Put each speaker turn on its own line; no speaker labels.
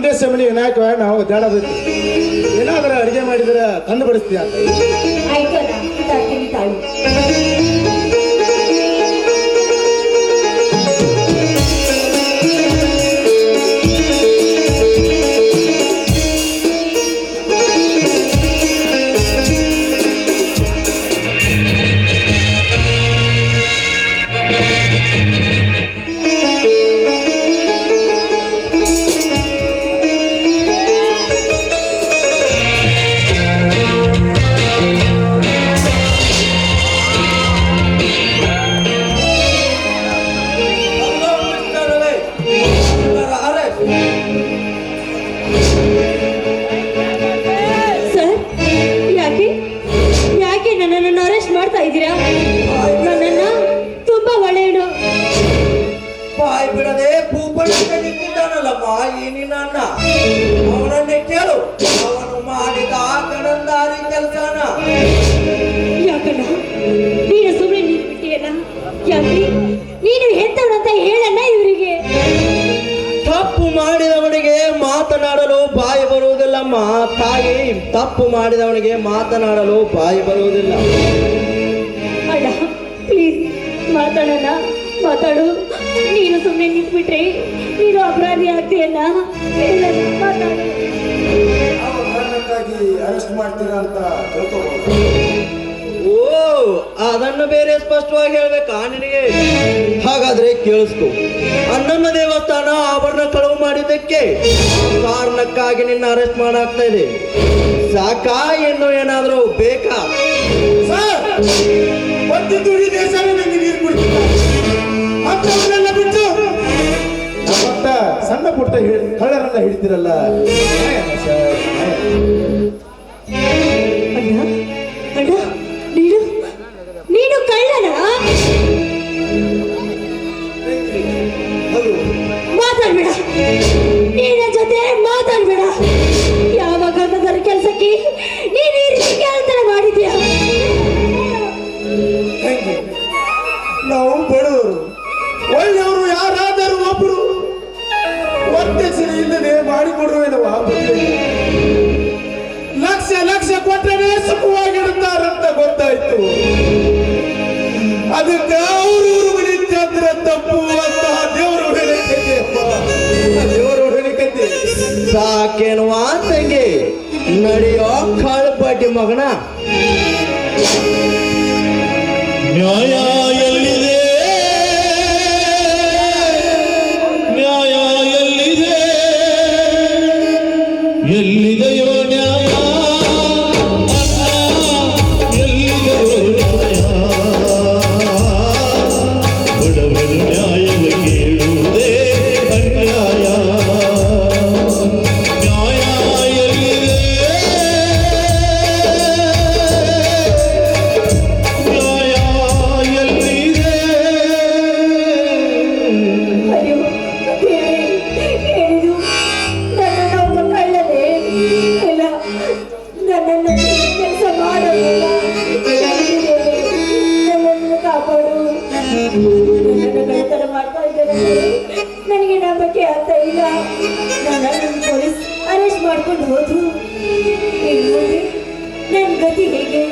ಒಂದೇ ಸಮಯ ವಿನಾಯಕ ನಾವು ಒದ್ದಾಡಬೇಕು. ಏನಾದರೂ ಅಡಿಗೆ ಮಾಡಿದ್ರೆ ತಂದು ಬಡಿಸ್ತೀಯ ಅಂತ.
ಆಯ್ತಲ್ಲ, ತರ್ತೀನಿ ತಾಳು.
ಅವನನ್ನೇ ಕೇಳು, ಅವನು ಮಾಡಿದ ಕಡಂದಾರಿ ಕೆಲಸನ.
ಯಾಕಣ್ಣ ನೀನು ಸುಮ್ಮನೆ ನಿಂತ್ಬಿಟ್ಟಿಯಲ್ಲ? ಯಾಕೆ ನೀನು ಎಂತವನಂತ ಹೇಳಣ್ಣ ಇವರಿಗೆ.
ತಪ್ಪು ಮಾಡಿದವನಿಗೆ ಮಾತನಾಡಲು ಬಾಯಿ ಬರುವುದಿಲ್ಲಮ್ಮ ತಾಯಿ. ತಪ್ಪು ಮಾಡಿದವನಿಗೆ ಮಾತನಾಡಲು ಬಾಯಿ ಬರುವುದಿಲ್ಲ.
ಅಣ್ಣ ಪ್ಲೀಸ್ ಮಾತಾಡೋಣ, ಮಾತಾಡು. ನೀನು ಸುಮ್ಮನೆ ನಿಂತ್ಬಿಟ್ರೆ ನೀನು ಅಪರಾಧಿ ಆಗ್ತೀಯಣ್ಣ. ಮಾತಾಡು.
ಅರೆಸ್ಟ್ ಮಾಡ್ತೀರಾ ಅಂತ ತಿಳ್ಕೋಬಹುದು.
ಓ, ಅದನ್ನು ಬೇರೆ ಸ್ಪಷ್ಟವಾಗಿ ಹೇಳ್ಬೇಕಾ ನಿನಗೆ? ಹಾಗಾದ್ರೆ ಕೇಳಿಸ್ಕೊ. ಅನ್ನಮ್ಮ ದೇವಸ್ಥಾನ ಆಭರಣ ಕಳವು ಮಾಡಿದ್ದಕ್ಕೆ ಕಾರಣಕ್ಕಾಗಿ ನಿನ್ನ ಅರೆಸ್ಟ್ ಮಾಡಾಗ್ತಾ ಇದೆ. ಸಾಕಾ ಇನ್ನು ಏನಾದರೂ ಬೇಕಾ?
ಬಂದಿದ್ದು ಈ ದೇಶನೇ ನನಗೆ ನೀರು ಕುಡಿತಿಲ್ಲ. ಅಂತವನ್ನೆಲ್ಲ ಬಿಟ್ಟು ಮತ್ತ ಸಣ್ಣ ಪುಟ್ಟ ಕಳ್ಳರನ್ನ ಹಿಡಿತಿರಲ್ಲ.
ಅಣ್ಣ ಅಣ್ಣ ನೀನು ಕಳ್ಳನ? ಮಾತಾಡ್ಬೇಡ, ನಿನ್ನ ಜೊತೆ ಮಾತಾಡ್ಬೇಡ. ಯಾವ ಗಂಧದರ ಕೆಲಸಕ್ಕೆ ನೀನು ಈ ರೀತಿ ಕೆಲಸ ಮಾಡಿದ್ಯಾ?
ನಾವು ಬಡವರು, ಒಳ್ಳೆಯವರು ಯಾರಾದರೂ ಒಬ್ಬರು ಒತ್ತೆ ಸರಿ ಇಲ್ಲದೆ ಮಾಡಿಕೊಡುವೇನವ. ಲಕ್ಷ ಲಕ್ಷ ಕೊಟ್ಟರೆ ಸುಖವಾಗಿಡುತ್ತಾರಂತ ಗೊತ್ತಾಯ್ತು. ಅದಕ್ಕೆ ಅವರು ಮನಿತ್ಯಂದ್ರ ತಪ್ಪು ಅಂತ ದೇವರು ಹೇಳಿಕೈತೆ. ದೇವರು ಹೇಳಿಕೈತೆ.
ಸಾಕೇನುವ ತಂಗಿ, ನಡೆಯೋ ಕಾಳುಪಾಟಿ ಮಗನ.
ನ್ಯಾಯ ಎಲ್ಲಿದೆ? ನ್ಯಾಯ ಎಲ್ಲಿದೆ? ಎಲ್ಲಿದೆಯೋ ನ್ಯಾಯ? ಎಲ್ಲಿದೆಯೋ ನ್ಯಾಯ? ಬಡವರು ನ್ಯಾಯವ ಕೇಳುವುದೇ ಅನ್ಯಾಯ. ನ್ಯಾಯ ಎಲ್ಲಿದೆ? ನ್ಯಾಯ ಎಲ್ಲಿದೆ?
ಅಯ್ಯೋ ಹೇಳಿದು ನನ್ನನ್ನು ಒಬ್ಬ ಕಳ್ಳನೇ ಇಲ್ಲ, ನನ್ನನ್ನು ಕೆಲಸ ಮಾಡಲಿಲ್ಲ. ನನ್ನನ್ನು ಕಾಪಾಡು. ನನ್ನನ್ನು ಕಳ್ಳತನ ಮಾಡ್ತಾ ಇದ್ದಾರೆ, ನನಗೆ ನಂಬಿಕೆ ಆಗ್ತಾ ಇಲ್ಲ. ನನ್ನನ್ನು ಪೊಲೀಸ್ ಅರೆಸ್ಟ್ ಮಾಡ್ಕೊಂಡು ಹೋದ್ರು. ನನ್ನ ಗತಿ ಹೇಗೆ?